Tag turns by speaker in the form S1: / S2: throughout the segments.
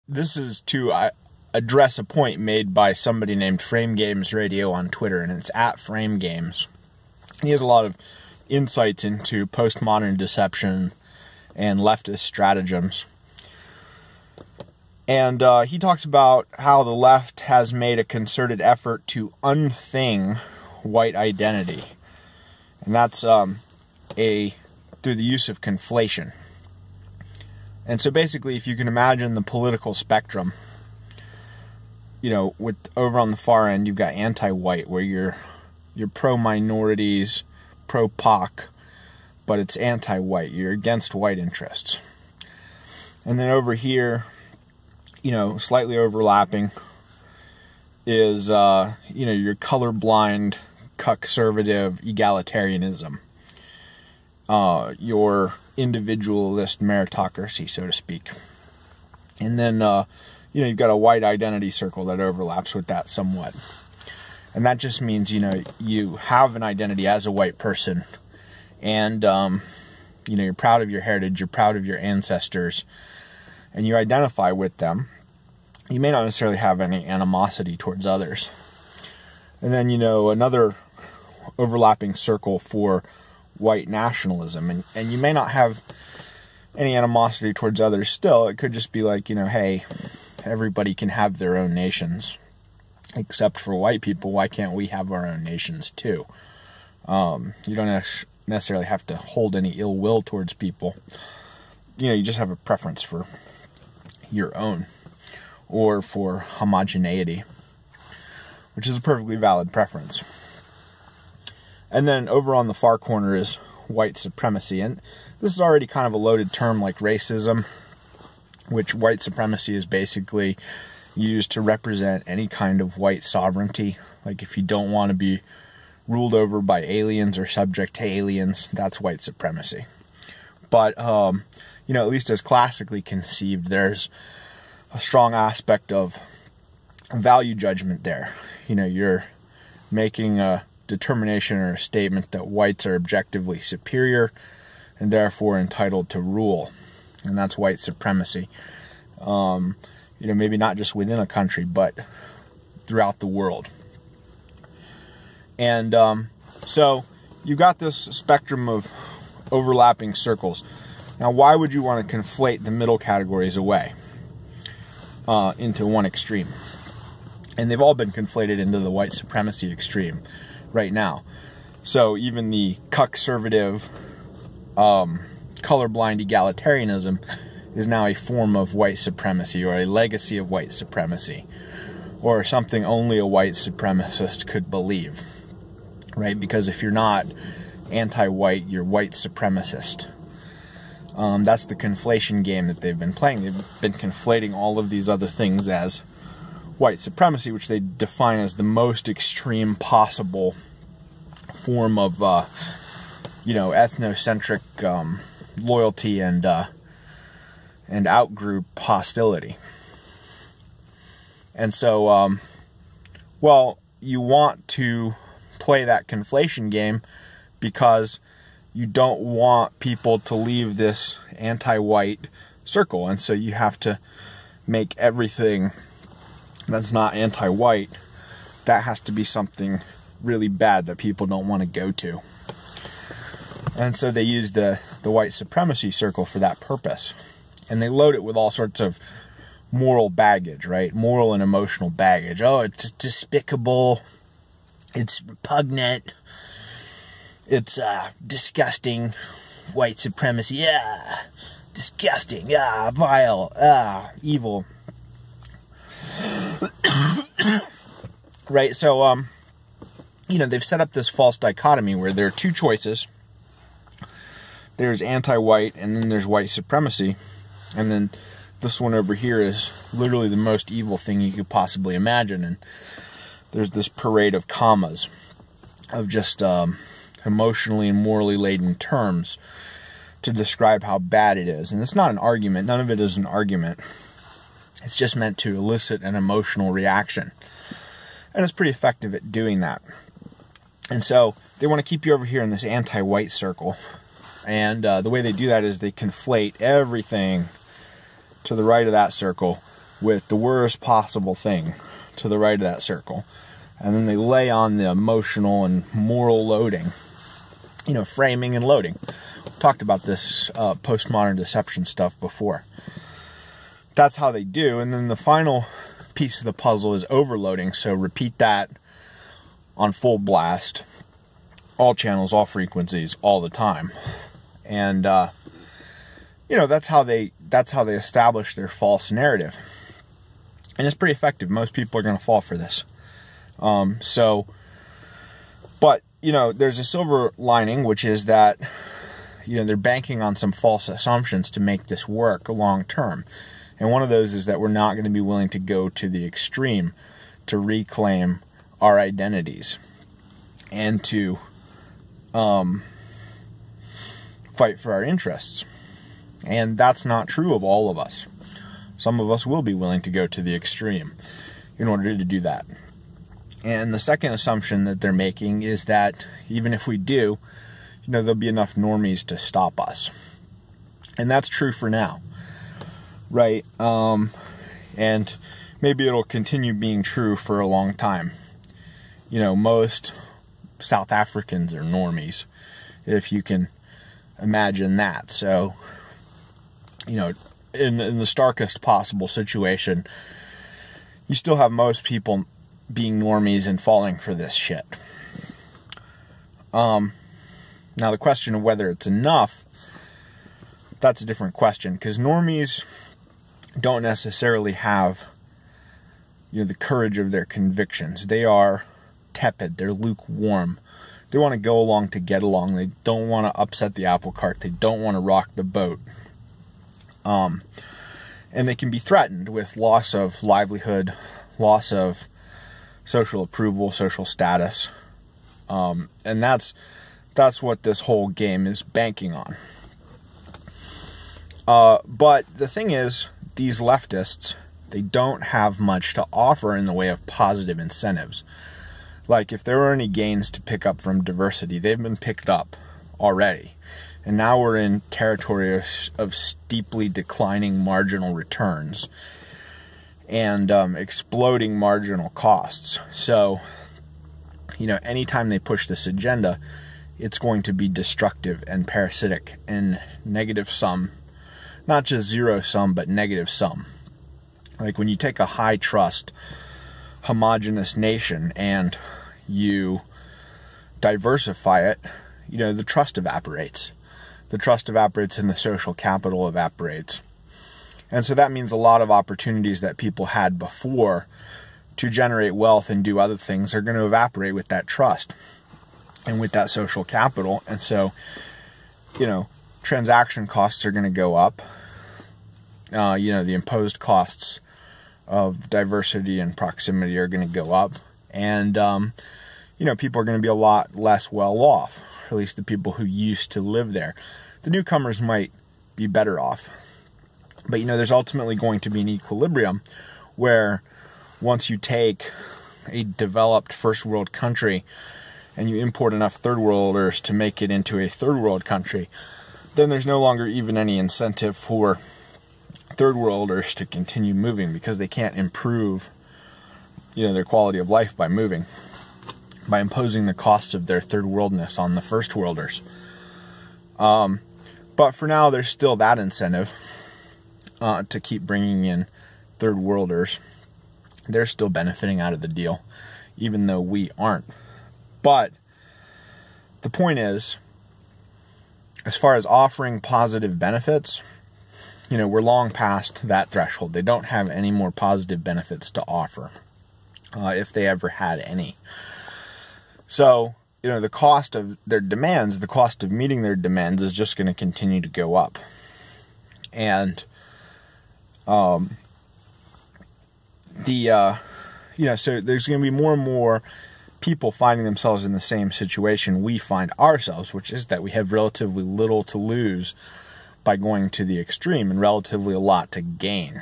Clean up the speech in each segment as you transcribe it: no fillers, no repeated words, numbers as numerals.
S1: This is to address a point made by somebody named Frame Games Radio on Twitter, and it's at Frame Games. He has a lot of insights into postmodern deception and leftist stratagems. And he talks about how the left has made a concerted effort to unthing white identity. And that's through the use of conflation. And so basically, if you can imagine the political spectrum, you know, with over on the far end, you've got anti-white, where you're pro-minorities, pro-POC, but it's anti-white. You're against white interests. And then over here, you know, slightly overlapping is, you know, your colorblind, conservative egalitarianism. Your individualist meritocracy, so to speak. And then, you know, you've got a white identity circle that overlaps with that somewhat. And that just means, you know, you have an identity as a white person, and, you know, you're proud of your heritage, you're proud of your ancestors, and you identify with them. You may not necessarily have any animosity towards others. And then, you know, another overlapping circle for white nationalism, and you may not have any animosity towards others still. It could just be like, you know, hey, everybody can have their own nations, except for white people. Why can't we have our own nations too? You don't necessarily have to hold any ill will towards people. You know, you just have a preference for your own, or for homogeneity, which is a perfectly valid preference. And then over on the far corner is white supremacy. And this is already kind of a loaded term like racism, which white supremacy is basically used to represent any kind of white sovereignty. Like if you don't want to be ruled over by aliens or subject to aliens, that's white supremacy. But, you know, at least as classically conceived, there's a strong aspect of value judgment there. You know, you're making a determination or a statement that whites are objectively superior and therefore entitled to rule. And that's white supremacy. You know, maybe not just within a country, but throughout the world. And so you've got this spectrum of overlapping circles. Now, why would you want to conflate the middle categories away into one extreme? And they've all been conflated into the white supremacy extreme right now. So even the conservative, colorblind egalitarianism is now a form of white supremacy, or a legacy of white supremacy, or something only a white supremacist could believe, right? Because if you're not anti-white, you're white supremacist. That's the conflation game that they've been playing. They've been conflating all of these other things as white supremacy, which they define as the most extreme possible form of, you know, ethnocentric loyalty and out-group hostility. And so, well, you want to play that conflation game because you don't want people to leave this anti-white circle. And so you have to make everything that's not anti-white, that has to be something really bad that people don't want to go to. And so they use the white supremacy circle for that purpose. And they load it with all sorts of moral baggage, right? Moral and emotional baggage. Oh, it's despicable. It's repugnant. It's disgusting. White supremacy. Yeah. Disgusting. Yeah. Vile. Evil. Right? So, you know, they've set up this false dichotomy where there are two choices. There's anti-white, and then there's white supremacy. And then this one over here is literally the most evil thing you could possibly imagine. And there's this parade of commas of just emotionally and morally laden terms to describe how bad it is. And it's not an argument. None of it is an argument. It's just meant to elicit an emotional reaction. And it's pretty effective at doing that. And so they want to keep you over here in this anti-white circle. And the way they do that is they conflate everything to the right of that circle with the worst possible thing to the right of that circle. And then they lay on the emotional and moral loading, framing and loading. We've talked about this postmodern deception stuff before. That's how they do. And then the final piece of the puzzle is overloading. So repeat that on full blast, all channels, all frequencies, all the time. And that's how they establish their false narrative. And it's pretty effective. Most people are going to fall for this. But there's a silver lining, which is that, they're banking on some false assumptions to make this work long term. And one of those is that we're not going to be willing to go to the extreme to reclaim our identities and to fight for our interests. And that's not true of all of us. Some of us will be willing to go to the extreme in order to do that. And the second assumption that they're making is that even if we do, there'll be enough normies to stop us. And that's true for now, right? And maybe it'll continue being true for a long time. Most South Africans are normies, if you can imagine that. So, in the starkest possible situation, you still have most people being normies and falling for this shit. Now the question of whether it's enough, that's a different question, because normies don't necessarily have the courage of their convictions. They are tepid, they're lukewarm. They want to go along to get along. They don't want to upset the apple cart. They don't want to rock the boat. And they can be threatened with loss of livelihood, loss of social approval, social status. And that's what this whole game is banking on. But the thing is, these leftists, they don't have much to offer in the way of positive incentives. Like, if there were any gains to pick up from diversity, they've been picked up already. And now we're in territory of steeply declining marginal returns and exploding marginal costs. So, anytime they push this agenda, it's going to be destructive and parasitic and negative sum. Not just zero sum, but negative sum. Like when you take a high trust, homogenous nation and you diversify it, the trust evaporates. The trust evaporates and the social capital evaporates. And so that means a lot of opportunities that people had before to generate wealth and do other things are going to evaporate with that trust and with that social capital. And so, transaction costs are going to go up. The imposed costs of diversity and proximity are going to go up. And, people are going to be a lot less well off, or at least the people who used to live there. The newcomers might be better off. But, there's ultimately going to be an equilibrium where once you take a developed first world country and you import enough third worlders to make it into a third world country, then there's no longer even any incentive for third worlders to continue moving because they can't improve, their quality of life by moving, by imposing the costs of their third worldness on the first worlders. But for now, there's still that incentive to keep bringing in third worlders. They're still benefiting out of the deal, even though we aren't. But the point is, as far as offering positive benefits, we're long past that threshold. They don't have any more positive benefits to offer, if they ever had any. So, the cost of their demands, the cost of meeting their demands is just going to continue to go up. And, so there's going to be more and more people finding themselves in the same situation we find ourselves, which is that we have relatively little to lose by going to the extreme and relatively a lot to gain.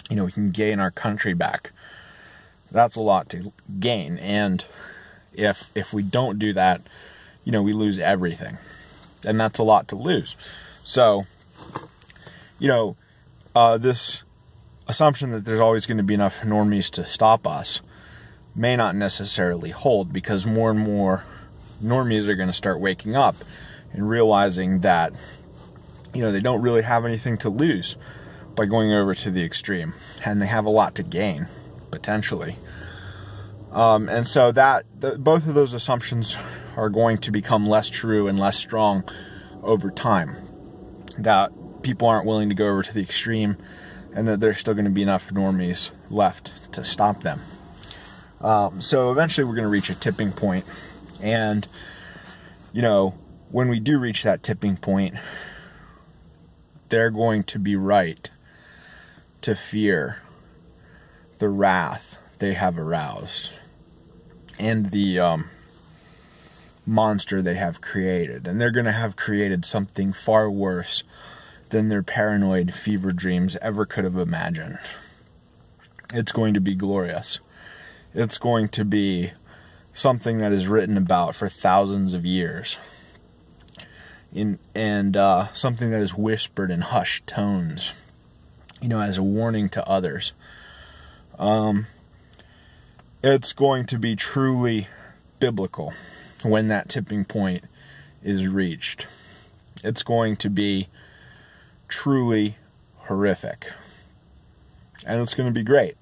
S1: We can gain our country back. That's a lot to gain. And if we don't do that, we lose everything. And that's a lot to lose. So, this assumption that there's always going to be enough normies to stop us may not necessarily hold, because more and more normies are going to start waking up and realizing that, they don't really have anything to lose by going over to the extreme, and they have a lot to gain, potentially. And so both of those assumptions are going to become less true and less strong over time. That people aren't willing to go over to the extreme, and that there's still going to be enough normies left to stop them. So eventually we're going to reach a tipping point. And, when we do reach that tipping point, they're going to be right to fear the wrath they have aroused and the monster they have created. And they're going to have created something far worse than their paranoid fever dreams ever could have imagined. It's going to be glorious. It's going to be something that is written about for thousands of years. And something that is whispered in hushed tones, as a warning to others. It's going to be truly biblical when that tipping point is reached. It's going to be truly horrific. And it's going to be great.